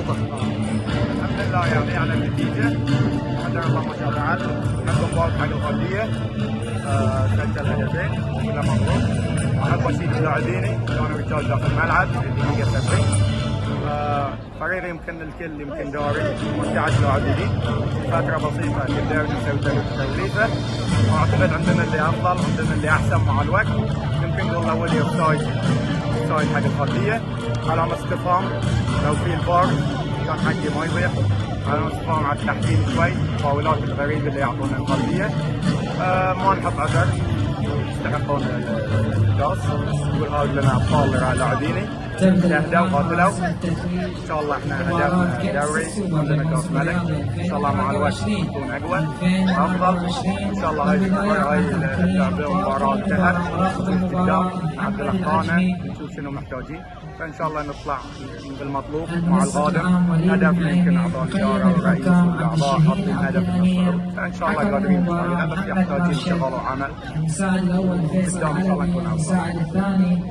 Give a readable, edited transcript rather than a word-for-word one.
النقطة. الحمد لله يعني على النتيجة، قدر الله ما شاء فعل. نحب نبارك حق الغالية، سجل هدفين كله مبروك. احب اشيد اللاعبيني كانوا رجال داخل الملعب اللي هي سفري. فريق يمكن دوري مستعد لاعبين فترة بسيطة نقدر نسوي توليفة، واعتقد عندنا اللي افضل، عندنا اللي احسن مع الوقت. يمكن نقول اول اوفسايد حق الخلفية، علامة استفهام لو في الفار كان حقي ما يضيع، علامة استفهام على التحكيم شوي، الفاولات الغريبة اللي يعطونا الخلفية. ما نحط عذر، يستحقون الكاس، نقول هذا لنا ابطال لاعبيني جاهدوا وقاتلوا. ان شاء الله احنا هدفنا دوري، عندنا كاس ملك، ان شاء الله مع الوقت نكون اقوى وافضل. ان شاء الله هاي اللعبه ومباراه انتهت قدام عبد الخانه، نشوف شنو محتاجين، فان شاء الله نطلع بالمطلوب مع القادم. هدفنا يمكن اعضاء الاداره والرئيس والاعضاء حاطين هدف من الصعود، فان شاء الله قادرين نوصل له، بس يحتاجين شغل وعمل. المساعد الاول فيصل علوي، المساعد الثاني